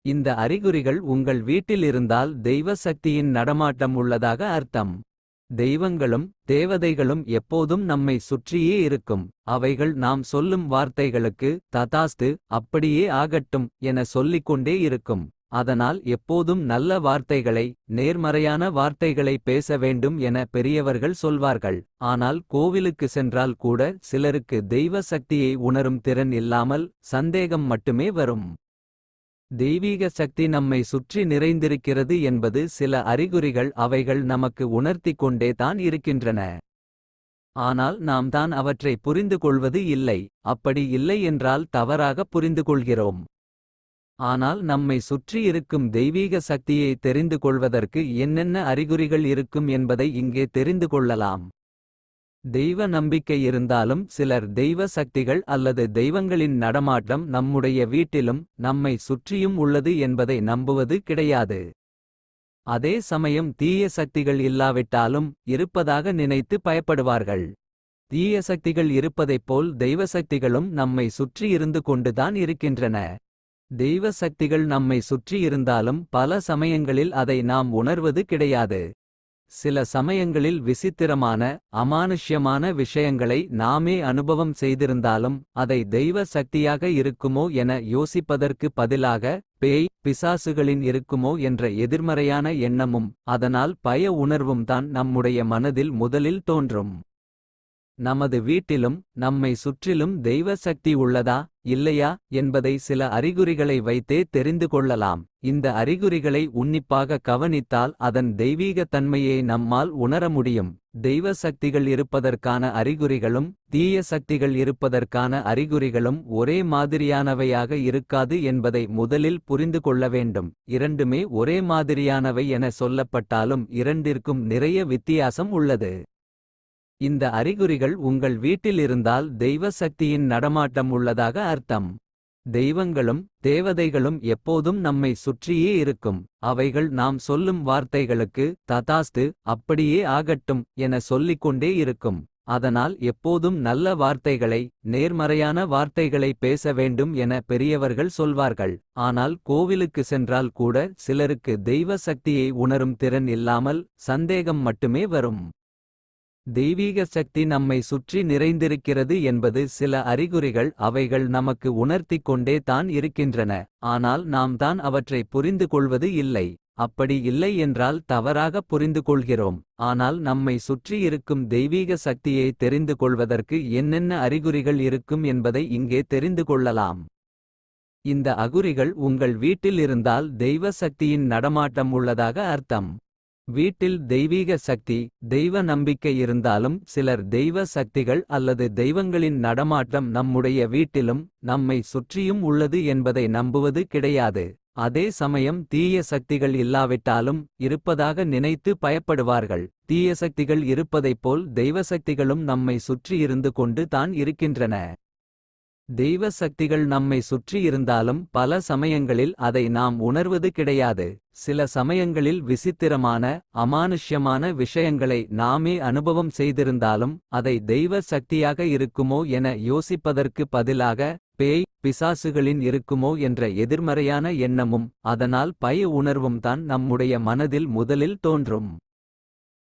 இந்த அறிகுறிகள் உங்கள் வீட்டில் இருந்தால் தெய்வ சக்தியின் நடமாட்டம் உள்ளதாக அர்த்தம். தெய்வங்களும் தேவதைகளும் எப்போதும் நம்மை சுற்றியே இருக்கும். அவைகள் நாம் சொல்லும் வார்த்தைகளுக்கு ததாஸ்து, அப்படியே ஆகட்டும் என சொல்லிக்கொண்டே இருக்கும். அதனால் எப்போதும் நல்ல வார்த்தைகளை, நேர்மறையான வார்த்தைகளை பேச வேண்டும் என பெரியவர்கள் சொல்வார்கள். ஆனால் கோவிலுக்கு சென்றால் கூட சிலருக்கு தெய்வ சக்தியை உணரும் திறன் இல்லாமல் சந்தேகம் மட்டுமே வரும். தெய்வீக சக்தி நம்மை சுற்றி நிறைந்திருக்கிறது என்பது சில அறிகுறிகள். அவைகள் நமக்கு உணர்த்திக் கொண்டே தான் இருக்கின்றன. ஆனால் நாம் தான் அவற்றை புரிந்து கொள்வது இல்லை. அப்படி இல்லை என்றால் தவறாக புரிந்து கொள்கிறோம். ஆனால் நம்மை சுற்றி இருக்கும் தெய்வீக சக்தியை தெரிந்து கொள்வதற்கு என்னென்ன அறிகுறிகள் இருக்கும் என்பதை இங்கே தெரிந்து கொள்ளலாம். தெய்வ நம்பிக்கை இருந்தாலும் சிலர் தெய்வ சக்திகள் அல்லது தெய்வங்களின் நடமாட்டம் நம்முடைய வீட்டிலும் நம்மை சுற்றியும் உள்ளது என்பதை நம்புவது கிடையாது. அதே சமயம் தீய சக்திகள் இல்லாவிட்டாலும் இருப்பதாக நினைத்து பயப்படுவார்கள். தீய சக்திகள் இருப்பதைப் போல் தெய்வ சக்திகளும் நம்மை சுற்றி இருந்து கொண்டுதான் இருக்கின்றன. தெய்வ சக்திகள் நம்மை சுற்றி இருந்தாலும் பல சமயங்களில் அதை நாம் உணர்வது கிடையாது. சில சமயங்களில் விசித்திரமான அமானுஷ்யமான விஷயங்களை நாமே அனுபவம் செய்திருந்தாலும் அதை தெய்வ சக்தியாக இருக்குமோ என யோசிப்பதற்கு பதிலாக பேய் பிசாசுகளின் இருக்குமோ என்ற எதிர்மறையான எண்ணமும் அதனால் பய உணர்வும் தான் நம்முடைய மனதில் முதலில் தோன்றும். நமது வீட்டிலும் நம்மை சுற்றிலும் தெய்வ சக்தி உள்ளதா இல்லையா என்பதை சில அறிகுறிகளை வைத்தே தெரிந்து கொள்ளலாம். இந்த அறிகுறிகளை உன்னிப்பாக கவனித்தால் அதன் தெய்வீக தன்மையை நம்மால் உணர முடியும். தெய்வ சக்திகள் இருப்பதற்கான அறிகுறிகளும் தீய சக்திகள் இருப்பதற்கான அறிகுறிகளும் ஒரே மாதிரியானவையாக இருக்காது என்பதை முதலில் புரிந்து கொள்ள வேண்டும். இரண்டுமே ஒரே மாதிரியானவை என சொல்லப்பட்டாலும் இரண்டிற்கும் நிறைய வித்தியாசம் உள்ளது. இந்த அறிகுறிகள் உங்கள் வீட்டில் இருந்தால் தெய்வ சக்தியின் நடமாட்டம் உள்ளதாக அர்த்தம். தெய்வங்களும் தேவதைகளும் எப்போதும் நம்மை சுற்றியே இருக்கும். அவைகள் நாம் சொல்லும் வார்த்தைகளுக்கு ததாஸ்து, அப்படியே ஆகட்டும் என சொல்லிக்கொண்டே இருக்கும். அதனால் எப்போதும் நல்ல வார்த்தைகளை, நேர்மறையான வார்த்தைகளை பேச வேண்டும் என பெரியவர்கள் சொல்வார்கள். ஆனால் கோவிலுக்கு சென்றால் கூட சிலருக்கு தெய்வ சக்தியை உணரும் திறன் இல்லாமல் சந்தேகம் மட்டுமே வரும். தெய்வீக சக்தி நம்மை சுற்றி நிறைந்திருக்கிறது என்பது சில அறிகுறிகள். அவைகள் நமக்கு உணர்த்திக் கொண்டே தான் இருக்கின்றன. ஆனால் நாம் தான் அவற்றை புரிந்து கொள்வது இல்லை. அப்படி இல்லை என்றால் தவறாக புரிந்து கொள்கிறோம். ஆனால் நம்மை சுற்றி இருக்கும் தெய்வீக சக்தியை தெரிந்து கொள்வதற்கு என்னென்ன அறிகுறிகள் இருக்கும் என்பதை இங்கே தெரிந்து கொள்ளலாம். இந்த அறிகுறிகள் உங்கள் வீட்டில் இருந்தால் தெய்வ சக்தியின் நடமாட்டம் உள்ளதாக அர்த்தம். வீட்டில் தெய்வீக சக்தி, தெய்வ நம்பிக்கை இருந்தாலும் சிலர் தெய்வ சக்திகள் அல்லது தெய்வங்களின் நடமாட்டம் நம்முடைய வீட்டிலும் நம்மை சுற்றியும் உள்ளது என்பதை நம்புவது கிடையாது. அதே சமயம் தீய சக்திகள் இல்லாவிட்டாலும் இருப்பதாக நினைத்து பயப்படுவார்கள். தீய சக்திகள் இருப்பதைப் போல் தெய்வ சக்திகளும் நம்மை சுற்றி இருந்து கொண்டு தான் இருக்கின்றன. தெய்வ சக்திகள் நம்மை சுற்றி இருந்தாலும் பல சமயங்களில் அதை நாம் உணர்வது கிடையாது. சில சமயங்களில் விசித்திரமான அமானுஷ்யமான விஷயங்களை நாமே அனுபவம் செய்திருந்தாலும் அதை தெய்வ சக்தியாக இருக்குமோ என யோசிப்பதற்கு பதிலாக பேய் பிசாசுகளின் இருக்குமோ என்ற எதிர்மறையான எண்ணமும் அதனால் பய உணர்வும் தான் நம்முடைய மனதில் முதலில் தோன்றும்.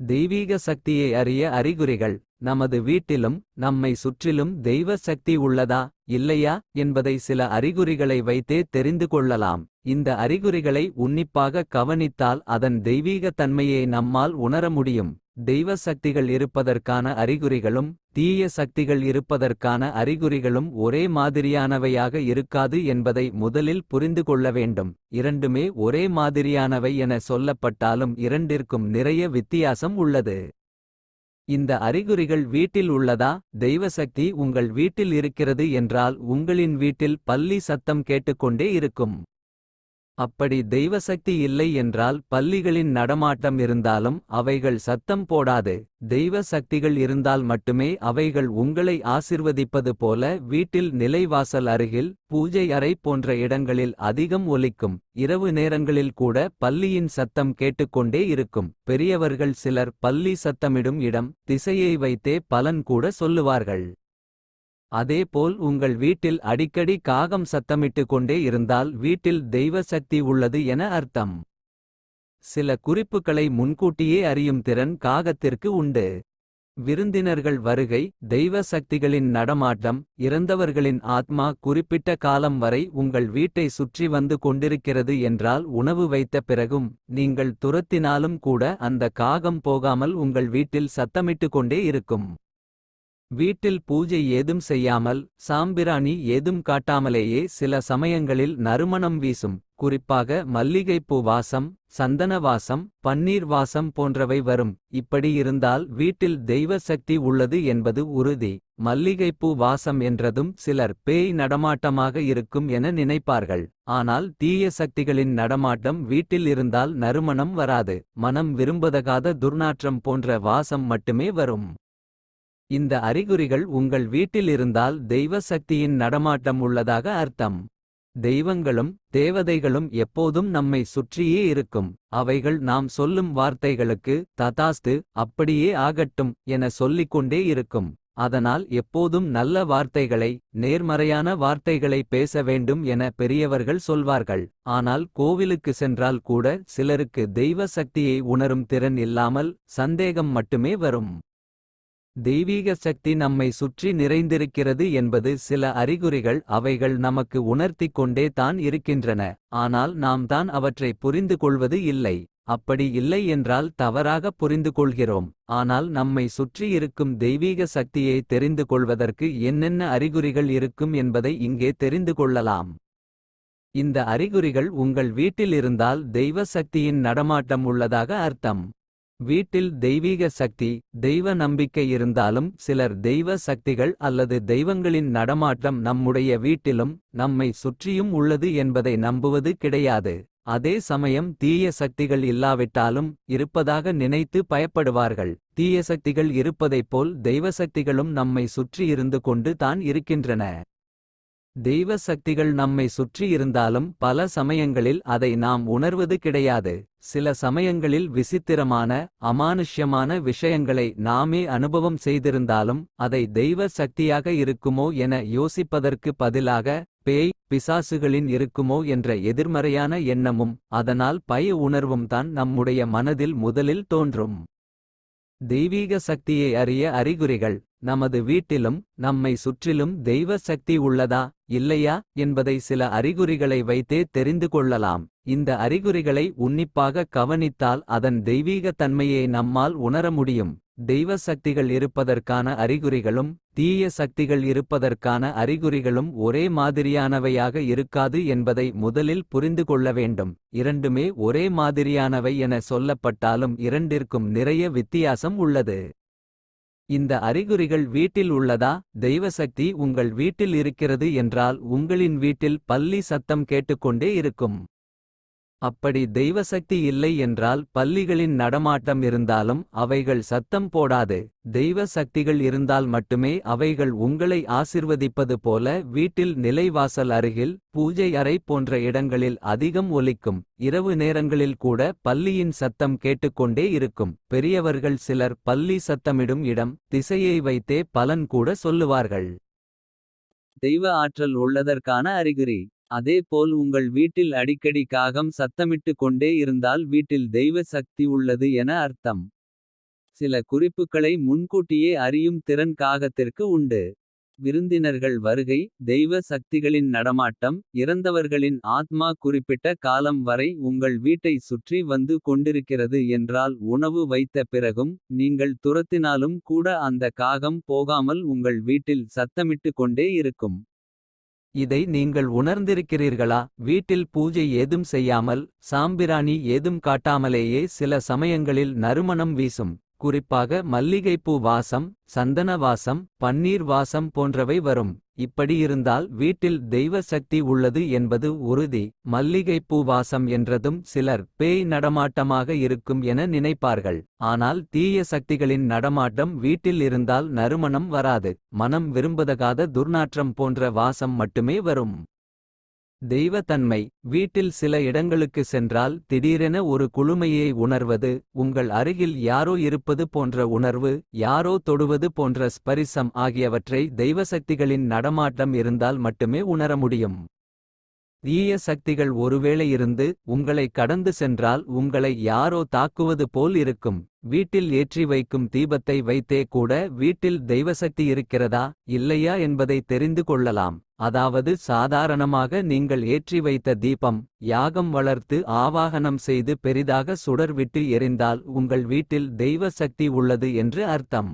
தெய்வீக சக்தியை அறிய அறிகுறிகள். நமது வீட்டிலும் நம்மை சுற்றிலும் தெய்வ சக்தி உள்ளதா இல்லையா என்பதை சில அறிகுறிகளை வைத்தே தெரிந்து கொள்ளலாம். இந்த அறிகுறிகளை உன்னிப்பாக கவனித்தால் அதன் தெய்வீக தன்மையை நம்மால் உணர முடியும். தெய்வ சக்திகள் இருப்பதற்கான அறிகுறிகளும் தீய சக்திகள் இருப்பதற்கான அறிகுறிகளும் ஒரே மாதிரியானவையாக இருக்காது என்பதை முதலில் புரிந்து கொள்ள வேண்டும். இரண்டுமே ஒரே மாதிரியானவை என சொல்லப்பட்டாலும் இரண்டிற்கும் நிறைய வித்தியாசம் உள்ளது. இந்த அறிகுறிகள் வீட்டில் உள்ளதா தெய்வசக்தி உங்கள் வீட்டில் இருக்கிறது என்றால் உங்களின் வீட்டில் பல்லி சத்தம் கேட்டுக்கொண்டே இருக்கும். அப்படி தெய்வசக்தி இல்லை என்றால் பல்லிகளின் நடமாட்டம் இருந்தாலும் அவைகள் சத்தம் போடாது. தெய்வ சக்திகள் இருந்தால் மட்டுமே அவைகள் உங்களை ஆசிர்வதிப்பது போல வீட்டில் நிலைவாசல் அருகில் பூஜை அறை போன்ற இடங்களில் அதிகம் ஒலிக்கும். இரவு நேரங்களில் கூட பல்லியின் சத்தம் கேட்டுக்கொண்டே இருக்கும். பெரியவர்கள் சிலர் பல்லி சத்தமிடும் இடம் திசையை வைத்தே பலன் கூட சொல்லுவார்கள். அதேபோல் உங்கள் வீட்டில் அடிக்கடி காகம் சத்தமிட்டு கொண்டே இருந்தால் வீட்டில் தெய்வ சக்தி உள்ளது என அர்த்தம். சில குறிப்புகளை முன்கூட்டியே அறியும் திறன் காகத்திற்கு உண்டு. விருந்தினர்கள் வருகை, தெய்வ சக்திகளின் நடமாட்டம், இறந்தவர்களின் ஆத்மா குறிப்பிட்ட காலம் வரை உங்கள் வீட்டை சுற்றி வந்து கொண்டிருக்கிறது என்றால் உணவு வைத்த பிறகும் நீங்கள் துரத்தினாலும் கூட அந்த காகம் போகாமல் உங்கள் வீட்டில் சத்தமிட்டு கொண்டே இருக்கும். வீட்டில் பூஜை ஏதும் செய்யாமல் சாம்பிராணி ஏதும் காட்டாமலேயே சில சமயங்களில் நறுமணம் வீசும். குறிப்பாக மல்லிகைப்பூ வாசம், சந்தன வாசம், பன்னீர் வாசம் போன்றவை வரும். இப்படி இருந்தால் வீட்டில் தெய்வ சக்தி உள்ளது என்பது உறுதி. மல்லிகைப்பூ வாசம் என்றதும் சிலர் பேய் நடமாட்டமாக இருக்கும் என நினைப்பார்கள். ஆனால் தீய சக்திகளின் நடமாட்டம் வீட்டில் இருந்தால் நறுமணம் வராது. மனம் விரும்பதகாத துர்நாற்றம் போன்ற வாசம் மட்டுமே வரும். இந்த அறிகுறிகள் உங்கள் வீட்டில் இருந்தால் தெய்வ சக்தியின் நடமாட்டம் உள்ளதாக அர்த்தம். தெய்வங்களும் தேவதைகளும் எப்போதும் நம்மை சுற்றியே இருக்கும். அவைகள் நாம் சொல்லும் வார்த்தைகளுக்கு ததாஸ்து, அப்படியே ஆகட்டும் என சொல்லிக்கொண்டே இருக்கும். அதனால் எப்போதும் நல்ல வார்த்தைகளை, நேர்மறையான வார்த்தைகளை பேச வேண்டும் என பெரியவர்கள் சொல்வார்கள். ஆனால் கோவிலுக்கு சென்றால் கூட சிலருக்கு தெய்வ சக்தியை உணரும் திறன் இல்லாமல் சந்தேகம் மட்டுமே வரும். தெய்வீக சக்தி நம்மை சுற்றி நிறைந்திருக்கிறது என்பது சில அறிகுறிகள். அவைகள் நமக்கு உணர்த்திக் கொண்டே தான் இருக்கின்றன. ஆனால் நாம் தான் அவற்றை புரிந்து கொள்வது இல்லை. அப்படி இல்லை என்றால் தவறாக புரிந்து கொள்கிறோம். ஆனால் நம்மை சுற்றி இருக்கும் தெய்வீக சக்தியை தெரிந்து கொள்வதற்கு என்னென்ன அறிகுறிகள் இருக்கும் என்பதை இங்கே தெரிந்து கொள்ளலாம். இந்த அறிகுறிகள் உங்கள் வீட்டில் இருந்தால் தெய்வ சக்தியின் நடமாட்டம் உள்ளதாக அர்த்தம். வீட்டில் தெய்வீக சக்தி, தெய்வ நம்பிக்கை இருந்தாலும் சிலர் தெய்வ சக்திகள் அல்லது தெய்வங்களின் நடமாட்டம் நம்முடைய வீட்டிலும் நம்மை சுற்றியும் உள்ளது என்பதை நம்புவது கிடையாது. அதே சமயம் தீய சக்திகள் இல்லாவிட்டாலும் இருப்பதாக நினைத்து பயப்படுவார்கள். தீய சக்திகள் இருப்பதைப் போல் தெய்வ சக்திகளும் நம்மை சுற்றி இருந்து கொண்டு தான் இருக்கின்றன. தெய்வ சக்திகள் நம்மை சுற்றி இருந்தாலும் பல சமயங்களில் அதை நாம் உணர்வது கிடையாது. சில சமயங்களில் விசித்திரமான அமானுஷ்யமான விஷயங்களை நாமே அனுபவம் செய்திருந்தாலும் அதை தெய்வ சக்தியாக இருக்குமோ என யோசிப்பதற்கு பதிலாக பேய் பிசாசுகளின் இருக்குமோ என்ற எதிர்மறையான எண்ணமும் அதனால் பய உணர்வும் தான் நம்முடைய மனதில் முதலில் தோன்றும். தெய்வீக சக்தியை அறிய அறிகுறிகள். நமது வீட்டிலும் நம்மை சுற்றிலும் தெய்வ சக்தி உள்ளதா இல்லையா என்பதை சில அறிகுறிகளை வைத்தே தெரிந்து கொள்ளலாம். இந்த அறிகுறிகளை உன்னிப்பாக கவனித்தால் அதன் தெய்வீக தன்மையை நம்மால் உணர முடியும். தெய்வ சக்திகள் இருப்பதற்கான அறிகுறிகளும் தீய சக்திகள் இருப்பதற்கான அறிகுறிகளும் ஒரே மாதிரியானவையாக இருக்காது என்பதை முதலில் புரிந்து கொள்ள வேண்டும். இரண்டுமே ஒரே மாதிரியானவை என சொல்லப்பட்டாலும் இரண்டிற்கும் நிறைய வித்தியாசம் உள்ளது. இந்த அறிகுறிகள் வீட்டில் உள்ளதா? தெய்வசக்தி உங்கள் வீட்டில் இருக்கிறது என்றால் உங்களின் வீட்டில் பல்லி சத்தம் கேட்டுக்கொண்டே இருக்கும். அப்படி தெய்வசக்தி இல்லை என்றால் பல்லிகளின் நடமாட்டம் இருந்தாலும் அவைகள் சத்தம் போடாது. தெய்வ சக்திகள் இருந்தால் மட்டுமே அவைகள் உங்களை ஆசிர்வதிப்பது போல வீட்டில் நிலைவாசல் அருகில், பூஜை அறை போன்ற இடங்களில் அதிகம் ஒலிக்கும். இரவு நேரங்களில் கூட பல்லியின் சத்தம் கேட்டுக்கொண்டே இருக்கும். பெரியவர்கள் சிலர் பல்லி சத்தமிடும் இடம், திசையை வைத்தே பலன் கூட சொல்லுவார்கள். தெய்வ ஆற்றல் உள்ளதற்கான அறிகுறி. அதேபோல் உங்கள் வீட்டில் அடிக்கடி காகம் சத்தமிட்டு கொண்டே இருந்தால் வீட்டில் தெய்வ சக்தி உள்ளது என அர்த்தம். சில குறிப்புகளை முன்கூட்டியே அறியும் திறன் காகத்திற்கு உண்டு. விருந்தினர்கள் வருகை, தெய்வ சக்திகளின் நடமாட்டம், இறந்தவர்களின் ஆத்மா குறிப்பிட்ட காலம் வரை உங்கள் வீட்டை சுற்றி வந்து கொண்டிருக்கிறது என்றால் உணவு வைத்த பிறகும் நீங்கள் துரத்தினாலும் கூட அந்த காகம் போகாமல் உங்கள் வீட்டில் சத்தமிட்டு கொண்டே இருக்கும். இதை நீங்கள் உணர்ந்திருக்கிறீர்களா? வீட்டில் பூஜை ஏதும் செய்யாமல், சாம்பிராணி ஏதும் காட்டாமலேயே சில சமயங்களில் நறுமணம் வீசும். குறிப்பாக மல்லிகைப்பூ வாசம், சந்தன வாசம், பன்னீர் வாசம் போன்றவை வரும். இப்படியிருந்தால் வீட்டில் தெய்வ சக்தி உள்ளது என்பது உறுதி. மல்லிகைப்பூ வாசம் என்றதும் சிலர் பேய் நடமாட்டமாக இருக்கும் என நினைப்பார்கள். ஆனால் தீய சக்திகளின் நடமாட்டம் வீட்டில் இருந்தால் நறுமணம் வராது. மனம் விரும்பதகாத துர்நாற்றம் போன்ற வாசம் மட்டுமே வரும். தெய்வத்தன்மை. வீட்டில் சில இடங்களுக்கு சென்றால் திடீரென ஒரு குளுமையை உணர்வது. உங்கள் அருகில் யாரோ இருப்பது போன்ற உணர்வு. யாரோ தொடுவது போன்ற ஸ்பரிசம் ஆகியவற்றை தெய்வசக்திகளின் நடமாட்டம் இருந்தால் மட்டுமே உணர முடியும். தீய சக்திகள் ஒருவேளை இருந்து உங்களை கடந்து சென்றால் உங்களை யாரோ தாக்குவது போல் இருக்கும். வீட்டில் ஏற்றி வைக்கும் தீபத்தை வைத்தே கூட வீட்டில் தெய்வசக்தி இருக்கிறதா இல்லையா என்பதை தெரிந்து கொள்ளலாம். அதாவது சாதாரணமாக நீங்கள் ஏற்றி வைத்த தீபம் யாகம் வளர்த்து ஆவாகனம் செய்து பெரிதாக சுடர் விட்டு எரிந்தால் உங்கள் வீட்டில் தெய்வ சக்தி உள்ளது என்று அர்த்தம்.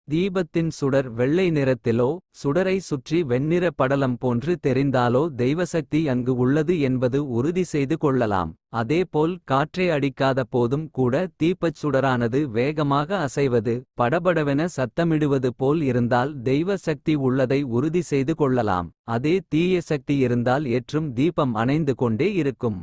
தீபத்தின் சுடர் வெள்ளை நிறத்திலோ சுடரை சுற்றி வெண்ணிற படலம் போன்று தெரிந்தாலோ தெய்வசக்தி அங்கு உள்ளது என்பது உறுதி செய்து கொள்ளலாம். அதேபோல் காற்றே அடிக்காத போதும் கூட தீப்பச் சுடரானது வேகமாக அசைவது படபடவென சத்தமிடுவது போல் இருந்தால் தெய்வ சக்தி உள்ளதை உறுதி செய்து கொள்ளலாம். அதே தீய சக்தி இருந்தால் ஏற்றும் தீபம் அணைந்து கொண்டே இருக்கும்.